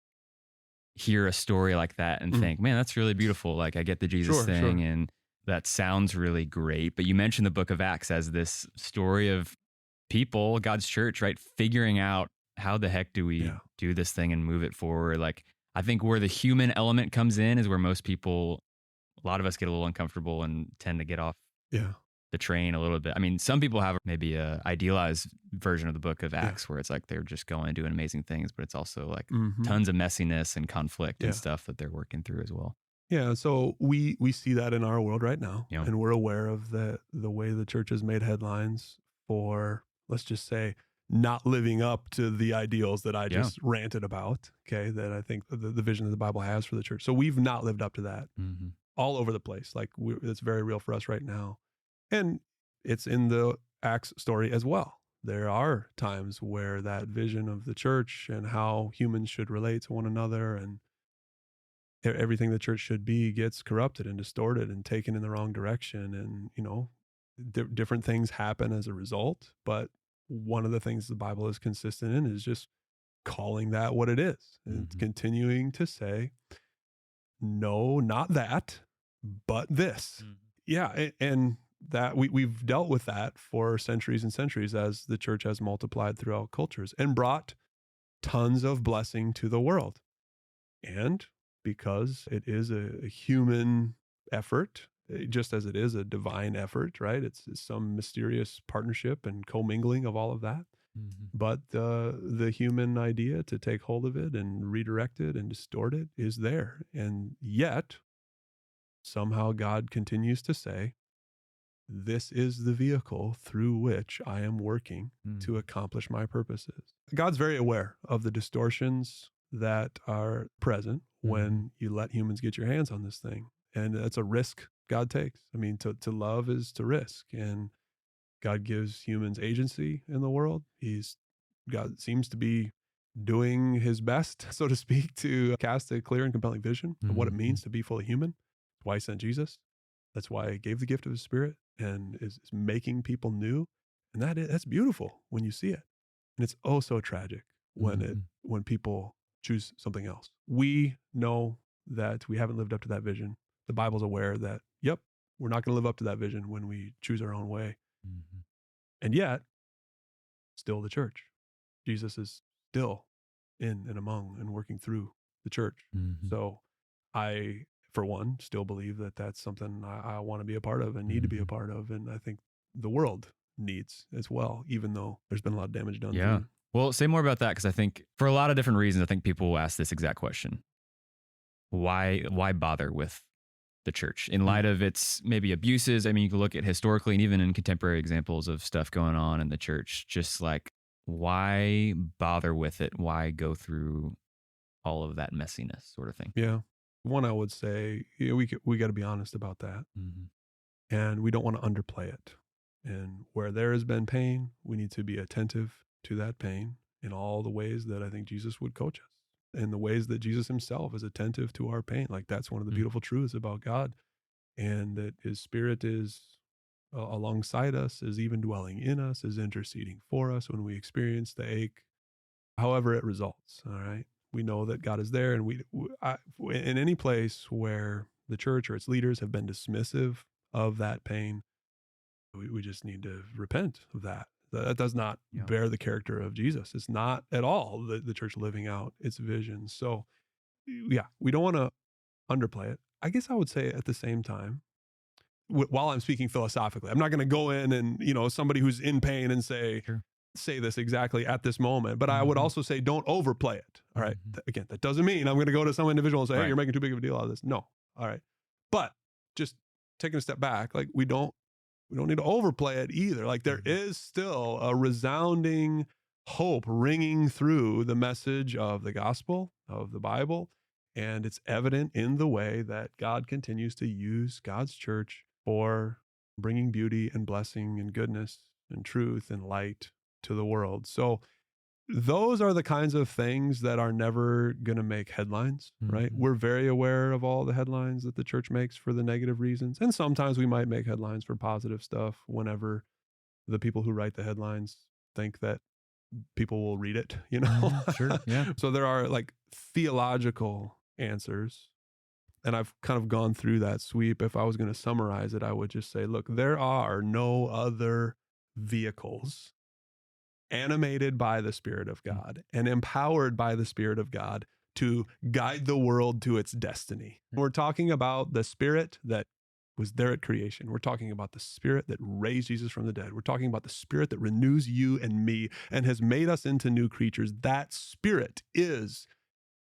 hear a story like that and think, man, that's really beautiful. Like I get the Jesus thing and that sounds really great. But you mentioned the book of Acts as this story of people, God's church, right? Figuring out how the heck do we do this thing and move it forward. Like I think where the human element comes in is where most people, a lot of us get a little uncomfortable and tend to get off the train a little bit. I mean, some people have maybe a idealized version of the book of Acts where it's like they're just going and doing amazing things, but it's also like tons of messiness and conflict and stuff that they're working through as well. Yeah, so we see that in our world right now, and we're aware of the way the church has made headlines for, let's just say, not living up to the ideals that I just ranted about, okay, that I think the vision that the Bible has for the church. So we've not lived up to that all over the place. Like it's very real for us right now. And it's in the Acts story as well. There are times where that vision of the church and how humans should relate to one another and everything the church should be gets corrupted and distorted and taken in the wrong direction. And, different things happen as a result. But one of the things the Bible is consistent in is just calling that what it is and continuing to say, no, not that, but this. Yeah. And that we've dealt with that for centuries and centuries as the church has multiplied throughout cultures and brought tons of blessing to the world. And because it is a human effort, just as it is a divine effort, right? It's some mysterious partnership and commingling of all of that. But the human idea to take hold of it and redirect it and distort it is there. And yet somehow God continues to say, this is the vehicle through which I am working to accomplish my purposes. God's very aware of the distortions that are present when you let humans get your hands on this thing. And that's a risk God takes. I mean, to love is to risk. And God gives humans agency in the world. God seems to be doing his best, so to speak, to cast a clear and compelling vision of what it means to be fully human. That's why he sent Jesus. That's why he gave the gift of his Spirit and is making people new. And that's beautiful when you see it. And it's oh so tragic when people choose something else. We know that we haven't lived up to that vision. The Bible's aware that, yep, we're not going to live up to that vision when we choose our own way. And yet, still the church. Jesus is still in and among and working through the church. So I, for one, still believe that that's something I want to be a part of and need to be a part of. And I think the world needs as well, even though there's been a lot of damage done. Yeah. Well, say more about that, because I think for a lot of different reasons, I think people will ask this exact question. Why bother with the church in light of its maybe abuses? I mean, you can look at historically and even in contemporary examples of stuff going on in the church, just like, why bother with it? Why go through all of that messiness sort of thing? Yeah. One, I would say we got to be honest about that. And we don't want to underplay it. And where there has been pain, we need to be attentive to that pain in all the ways that I think Jesus would coach us, in the ways that Jesus himself is attentive to our pain. Like that's one of the beautiful truths about God, and that his Spirit is alongside us, is even dwelling in us, is interceding for us when we experience the ache, however it results. All right. We know that God is there, and in any place where the church or its leaders have been dismissive of that pain, we just need to repent of that. That does not bear the character of Jesus. It's not at all the church living out its vision. So yeah, we don't want to underplay it. I guess I would say at the same time, while I'm speaking philosophically, I'm not going to go in and, somebody who's in pain and say this exactly at this moment. But I would also say, don't overplay it. All right. Again, that doesn't mean I'm going to go to some individual and say, hey, you're making too big of a deal out of this. No. All right. But just taking a step back, like we don't need to overplay it either. Like there is still a resounding hope ringing through the message of the gospel, of the Bible. And it's evident in the way that God continues to use God's church for bringing beauty and blessing and goodness and truth and light to the world. So those are the kinds of things that are never going to make headlines, right? We're very aware of all the headlines that the church makes for the negative reasons. And sometimes we might make headlines for positive stuff whenever the people who write the headlines think that people will read it, Sure. Yeah. So there are like theological answers. And I've kind of gone through that sweep. If I was going to summarize it, I would just say, look, there are no other vehicles animated by the Spirit of God and empowered by the Spirit of God to guide the world to its destiny. We're talking about the Spirit that was there at creation. We're talking about the Spirit that raised Jesus from the dead. We're talking about the Spirit that renews you and me and has made us into new creatures. That Spirit is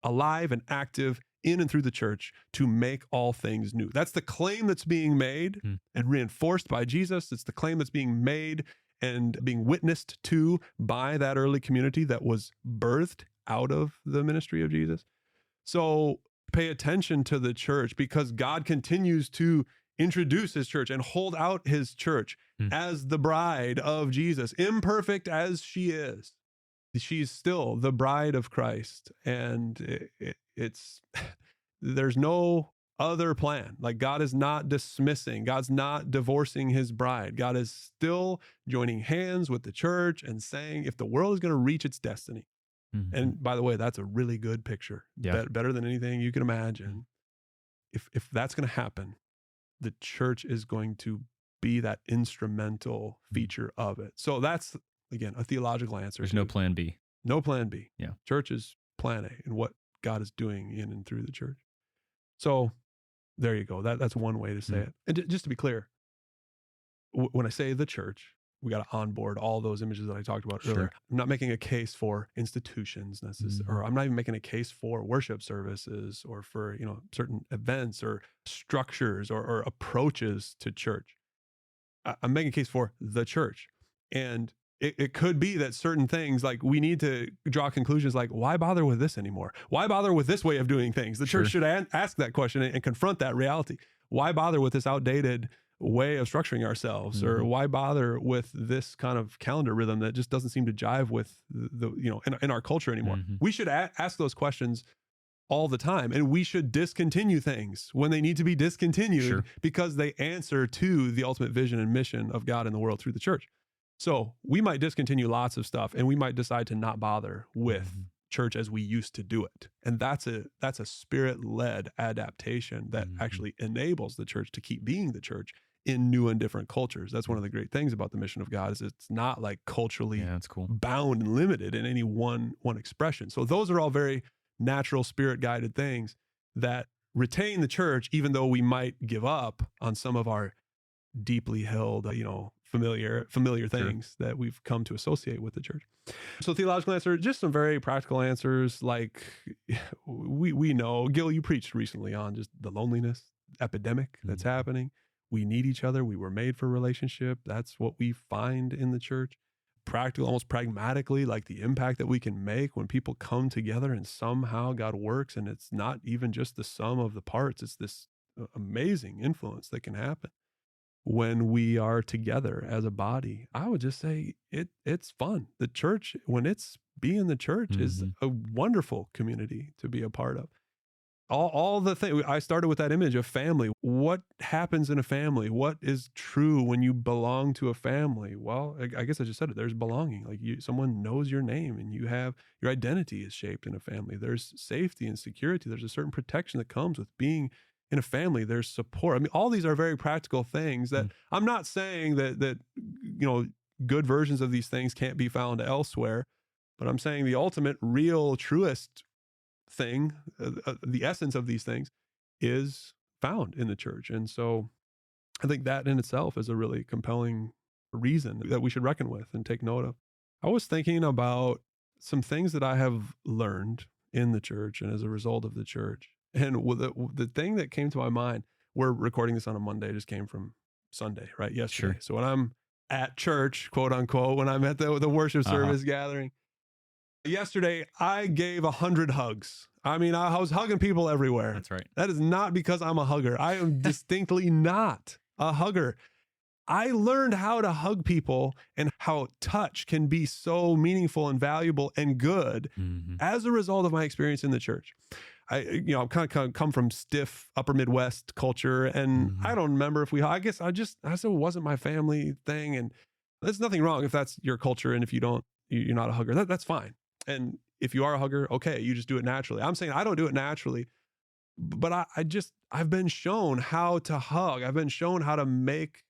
alive and active in and through the church to make all things new. That's the claim that's being made and reinforced by Jesus. It's the claim that's being made and being witnessed to by that early community that was birthed out of the ministry of Jesus. So pay attention to the church, because God continues to introduce his church and hold out his church as the bride of Jesus, imperfect as she is. She's still the bride of Christ. And there's no other plan. Like God is not dismissing, God's not divorcing his bride. God is still joining hands with the church and saying, if the world is going to reach its destiny, and by the way, that's a really good picture, better than anything you can imagine. If that's going to happen, the church is going to be that instrumental feature of it. So that's, again, a theological answer. There's no plan B. No plan B. Yeah. Church is plan A and what God is doing in and through the church. So there you go. That's one way to say it. And just to be clear, when I say the church, we got to onboard all those images that I talked about earlier. I'm not making a case for institutions necessarily, or I'm not even making a case for worship services or for, certain events or structures or approaches to church. I'm making a case for the church. And it could be that certain things, like we need to draw conclusions like, why bother with this anymore? Why bother with this way of doing things? The church should ask that question and confront that reality. Why bother with this outdated way of structuring ourselves? Or why bother with this kind of calendar rhythm that just doesn't seem to jive with in our culture anymore? We should ask those questions all the time, and we should discontinue things when they need to be discontinued because they answer to the ultimate vision and mission of God in the world through the church. So we might discontinue lots of stuff, and we might decide to not bother with church as we used to do it. And that's a spirit-led adaptation that actually enables the church to keep being the church in new and different cultures. That's one of the great things about the mission of God, is it's not like culturally bound and limited in any one expression. So those are all very natural, spirit-guided things that retain the church, even though we might give up on some of our deeply held, familiar things that we've come to associate with the church. So theological answer, just some very practical answers. Like we know, Gil, you preached recently on just the loneliness epidemic that's happening. We need each other. We were made for relationship. That's what we find in the church. Practical, almost pragmatically, like the impact that we can make when people come together and somehow God works, and it's not even just the sum of the parts. It's this amazing influence that can happen when we are together as a body. I would just say it's fun. The church, when it's being the church, is a wonderful community to be a part of. All the things, I started with that image of family. What happens in a family? What is true when you belong to a family? Well, I guess I just said it. There's belonging. Like someone knows your name, and you have your identity is shaped in a family. There's safety and security. There's a certain protection that comes with being in a family. There's support. I mean, all these are very practical things that I'm not saying that good versions of these things can't be found elsewhere, but I'm saying the ultimate, real, truest thing, the essence of these things, is found in the church. And so I think that in itself is a really compelling reason that we should reckon with and take note of. I was thinking about some things that I have learned in the church and as a result of the church. And the thing that came to my mind, we're recording this on a Monday, just came from Sunday, right? Yesterday. So when I'm at church, quote unquote, when I'm at the worship service gathering, yesterday, I gave 100 hugs. I mean, I was hugging people everywhere. That's right. That is not because I'm a hugger. I am distinctly not a hugger. I learned how to hug people and how touch can be so meaningful and valuable and good as a result of my experience in the church. I kind of come from stiff upper Midwest culture, and I don't remember if I guess I said it wasn't my family thing, and there's nothing wrong if that's your culture, and if you're not a hugger, that's fine. And if you are a hugger, okay, you just do it naturally. I'm saying I don't do it naturally, but I've been shown how to hug. I've been shown how to make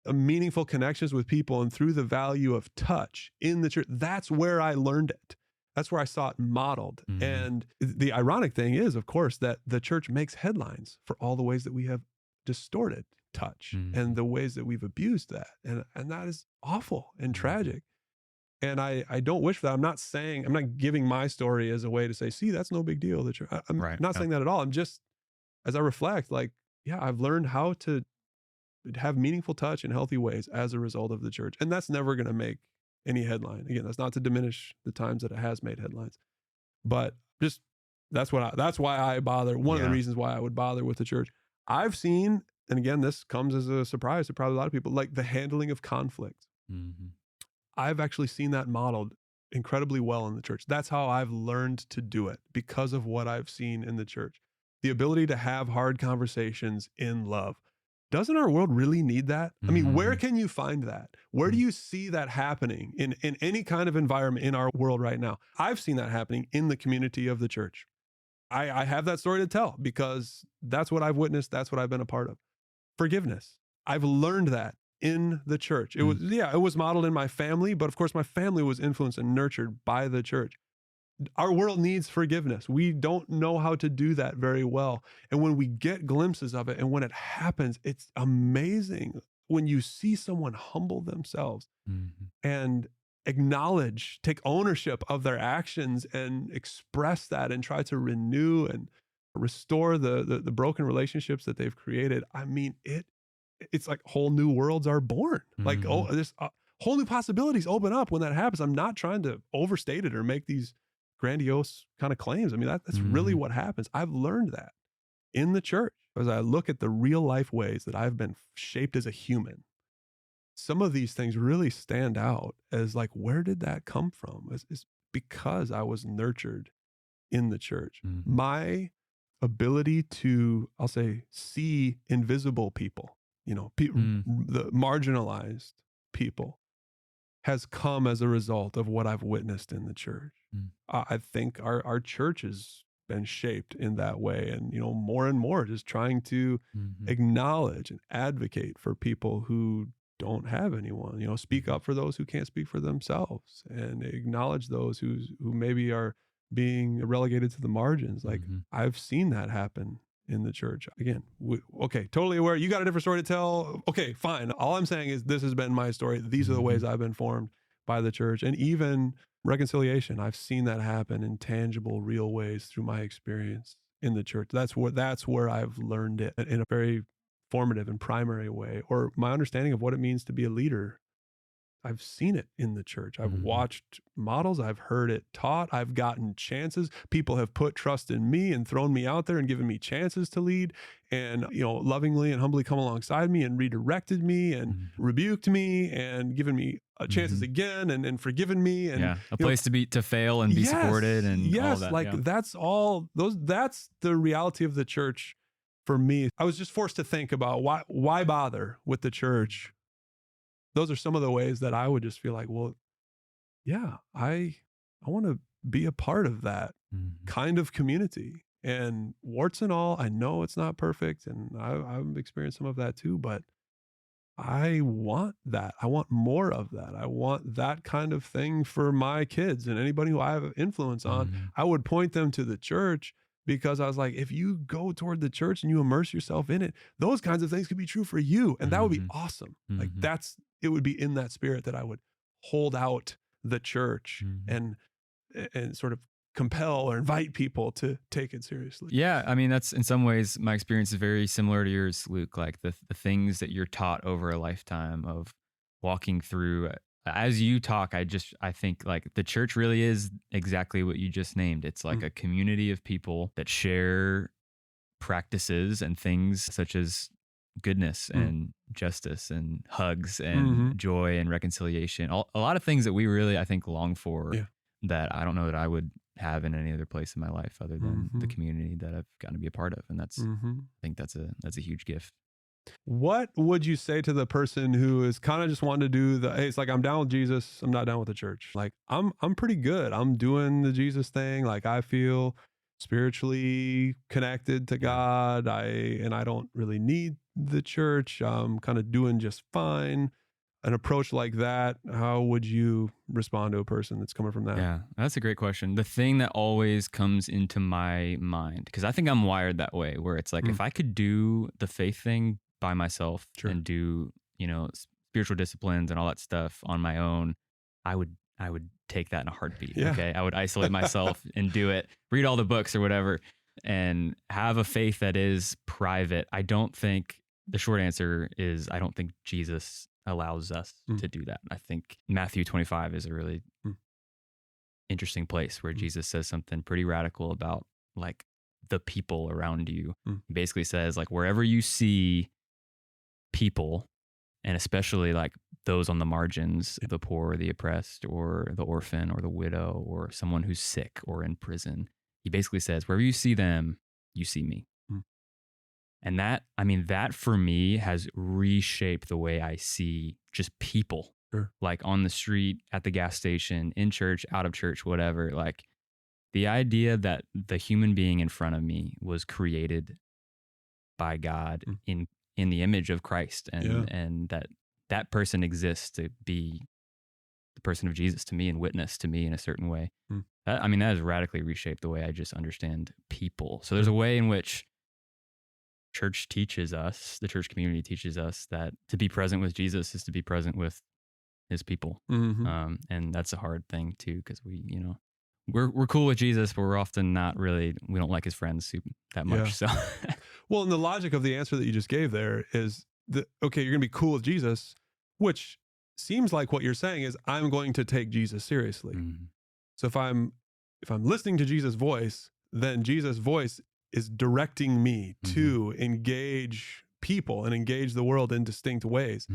meaningful connections with people, and through the value of touch in the church, that's where I learned it. That's where I saw it modeled. And the ironic thing is, of course, that the church makes headlines for all the ways that we have distorted touch and the ways that we've abused that. And that is awful and tragic. And I don't wish for that. I'm not giving my story as a way to say, see, that's no big deal. I'm not saying that at all. I'm just, as I reflect, like, yeah, I've learned how to have meaningful touch in healthy ways as a result of the church. And that's never going to make any headline. Again, that's not to diminish the times that it has made headlines, but just that's why I bother. One of the reasons why I would bother with the church. I've seen, and again, this comes as a surprise to probably a lot of people, like the handling of conflict. I've actually seen that modeled incredibly well in the church. That's how I've learned to do it, because of what I've seen in the church. The ability to have hard conversations in love. Doesn't our world really need that? I mean, where can you find that? Where do you see that happening in any kind of environment in our world right now? I've seen that happening in the community of the church. I have that story to tell because that's what I've witnessed. That's what I've been a part of. Forgiveness. I've learned that in the church. It was modeled in my family, but of course my family was influenced and nurtured by the church. Our world needs forgiveness. We don't know how to do that very well. And when we get glimpses of it and when it happens, it's amazing when you see someone humble themselves Mm-hmm. and acknowledge, take ownership of their actions and express that and try to renew and restore the broken relationships that they've created, I mean, it's like whole new worlds are born. Like, Mm-hmm. oh, there's whole new possibilities open up when that happens. I'm not trying to overstate it or make these grandiose kind of claims. I mean, that's really Mm-hmm. what happens. I've learned that in the church as I look at the real life ways that I've been shaped as a human. Some of these things really stand out as like, where did that come from? It's because I was nurtured in the church. Mm-hmm. My ability to, I'll say, see invisible people, the marginalized people, has come as a result of what I've witnessed in the church. I think our church has been shaped in that way, and more and more just trying to Mm-hmm. acknowledge and advocate for people who don't have anyone. Speak up for those who can't speak for themselves, and acknowledge those who maybe are being relegated to the margins. Like, Mm-hmm. I've seen that happen in the church. Again, okay, totally aware. You got a different story to tell. Okay, fine. All I'm saying is this has been my story. These are the ways I've been formed by the church. And even reconciliation, I've seen that happen in tangible, real ways through my experience in the church. That's where I've learned it in a very formative and primary way, or my understanding of what it means to be a leader. I've seen it in the church. I've watched models. I've heard it taught. I've gotten chances. People have put trust in me and thrown me out there and given me chances to lead, and, lovingly and humbly come alongside me and redirected me and rebuked me and given me chances again and forgiven me. And a place to fail and be supported and all of that. Like, that's the reality of the church for me. I was just forced to think about why bother with the church. Those are some of the ways that I would just feel like, well, yeah, I want to be a part of that kind of community. And warts and all, I know it's not perfect, and I've experienced some of that too, but I want that. I want more of that. I want that kind of thing for my kids and anybody who I have influence on. I would point them to the church, because I was like, if you go toward the church and you immerse yourself in it, those kinds of things could be true for you. And that would be awesome. Like, it would be in that spirit that I would hold out the church and sort of compel or invite people to take it seriously. Yeah. I mean, that's in some ways, my experience is very similar to yours, Luke. Like the things that you're taught over a lifetime of walking through. As you talk, I think like the church really is exactly what you just named. It's like a community of people that share practices and things such as goodness and justice and hugs and joy and reconciliation. A lot of things that we really, I think, long for, that I don't know that I would have in any other place in my life other than the community that I've gotten to be a part of. And that's, I think that's a huge gift. What would you say to the person who is kind of just wanting to do hey, it's like, I'm down with Jesus, I'm not down with the church. Like, I'm pretty good. I'm doing the Jesus thing. Like, I feel spiritually connected to God. I don't really need the church. I'm kind of doing just fine. An approach like that, how would you respond to a person that's coming from that? Yeah, that's a great question. The thing that always comes into my mind, because I think I'm wired that way, where it's like, if I could do the faith thing by myself and do, spiritual disciplines and all that stuff on my own, I would take that in a heartbeat. Yeah. Okay. I would isolate myself and do it, read all the books or whatever, and have a faith that is private. The short answer is, I don't think Jesus allows us to do that. I think Matthew 25 is a really interesting place where Jesus says something pretty radical about like the people around you. He basically says, like, wherever you see people, and especially like those on the margins, the poor or the oppressed or the orphan or the widow or someone who's sick or in prison, he basically says, wherever you see them, you see me. And that for me has reshaped the way I see just people, like on the street, at the gas station, in church, out of church, whatever. Like, the idea that the human being in front of me was created by God in the image of Christ, and that person exists to be the person of Jesus to me and witness to me in a certain way. That has radically reshaped the way I just understand people. So there's a way in which church teaches us, the church community teaches us that to be present with Jesus is to be present with his people. And that's a hard thing too, because we're cool with Jesus, but we're often not really, we don't like his friends that much. So, well, and the logic of the answer that you just gave there is that, okay, you're going to be cool with Jesus, which seems like what you're saying is I'm going to take Jesus seriously. So if I'm listening to Jesus' voice, then Jesus' voice is directing me to engage people and engage the world in distinct ways.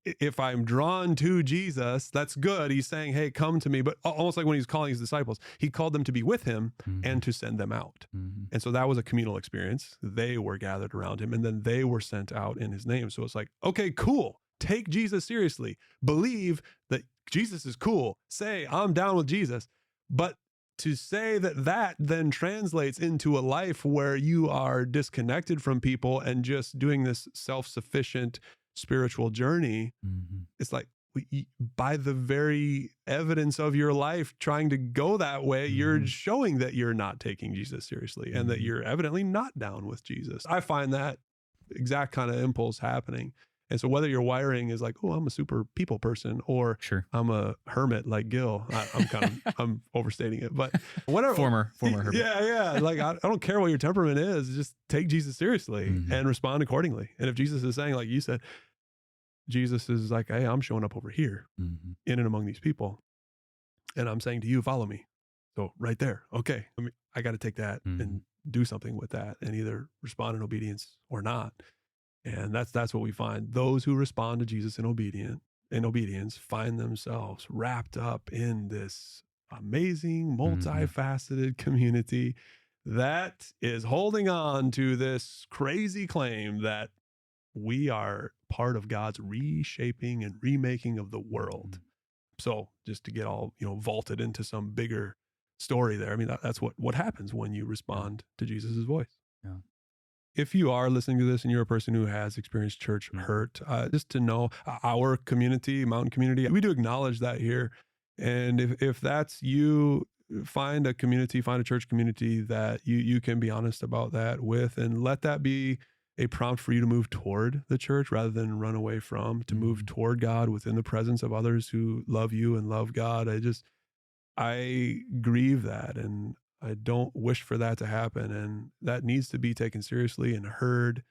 If I'm drawn to Jesus, that's good. He's saying, hey, come to me. But almost like when he's calling his disciples, he called them to be with him and to send them out. And so that was a communal experience. They were gathered around him and then they were sent out in his name. So it's like, okay, cool. Take Jesus seriously. Believe that Jesus is cool. Say, I'm down with Jesus. But to say that then translates into a life where you are disconnected from people and just doing this self-sufficient spiritual journey, it's like by the very evidence of your life trying to go that way, you're showing that you're not taking Jesus seriously and that you're evidently not down with Jesus. I find that exact kind of impulse happening. And so whether your wiring is like, oh, I'm a super people person, or I'm a hermit like Gil, I'm overstating it, but whatever. Former hermit. Yeah. Like, I don't care what your temperament is, just take Jesus seriously and respond accordingly. And if Jesus is saying, like you said, Jesus is like, hey, I'm showing up over here in and among these people. And I'm saying to you, follow me. So right there. Okay. I got to take that and do something with that and either respond in obedience or not. And that's what we find. Those who respond to Jesus in obedience find themselves wrapped up in this amazing, multifaceted community that is holding on to this crazy claim that we are part of God's reshaping and remaking of the world. So just to get all, vaulted into some bigger story there. I mean, that's what happens when you respond to Jesus's voice. Yeah. If you are listening to this and you're a person who has experienced church hurt, just to know our community, Mountain Community, we do acknowledge that here. And if that's you, find a church community that you can be honest about that with, and let that be a prompt for you to move toward the church rather than run away from, to move toward God within the presence of others who love you and love God. I grieve that, and I don't wish for that to happen, and that needs to be taken seriously and heard.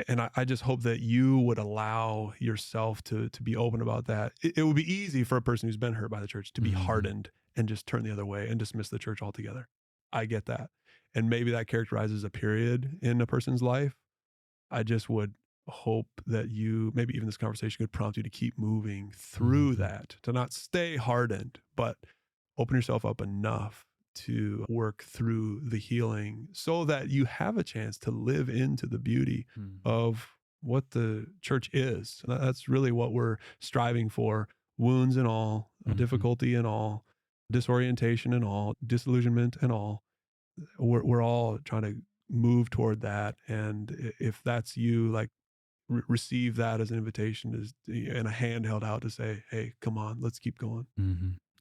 And I just hope that you would allow yourself to be open about that. It would be easy for a person who's been hurt by the church to be hardened and just turn the other way and dismiss the church altogether. I get that. And maybe that characterizes a period in a person's life. I just would hope that maybe even this conversation could prompt you to keep moving through that, to not stay hardened, but open yourself up enough to work through the healing so that you have a chance to live into the beauty of what the church is. And that's really what we're striving for. Wounds and all, difficulty and all, disorientation and all, disillusionment and all. We're all trying to move toward that. And if that's you, like, receive that as an invitation and a hand held out to say, hey, come on, let's keep going.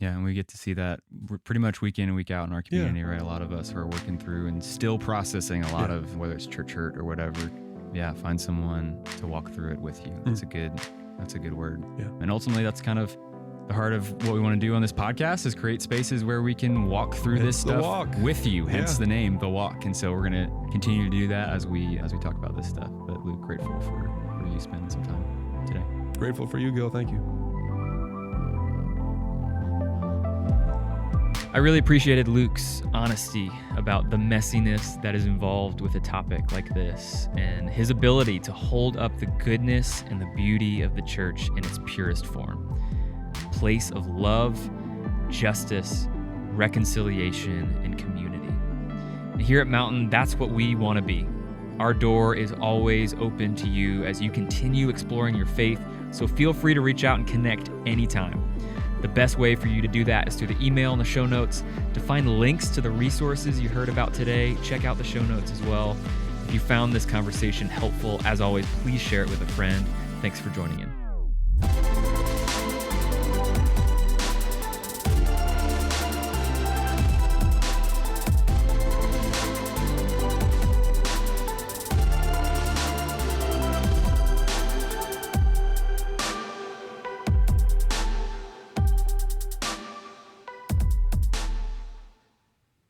Yeah, and we get to see that pretty much week in and week out in our community, right? A lot of us are working through and still processing a lot of whether it's church hurt or whatever. Yeah, find someone to walk through it with you. That's a good word. Yeah. And ultimately, that's kind of the heart of what we want to do on this podcast, is create spaces where we can walk through this stuff with you, hence the name, The Walk. And so we're going to continue to do that as we talk about this stuff. But Luke, grateful for you spending some time today. Grateful for you, Gil. Thank you. I really appreciated Luke's honesty about the messiness that is involved with a topic like this, and his ability to hold up the goodness and the beauty of the church in its purest form. A place of love, justice, reconciliation, and community. And here at Mountain, that's what we want to be. Our door is always open to you as you continue exploring your faith, so feel free to reach out and connect anytime. The best way for you to do that is through the email in the show notes. To find links to the resources you heard about today, check out the show notes as well. If you found this conversation helpful, as always, please share it with a friend. Thanks for joining in.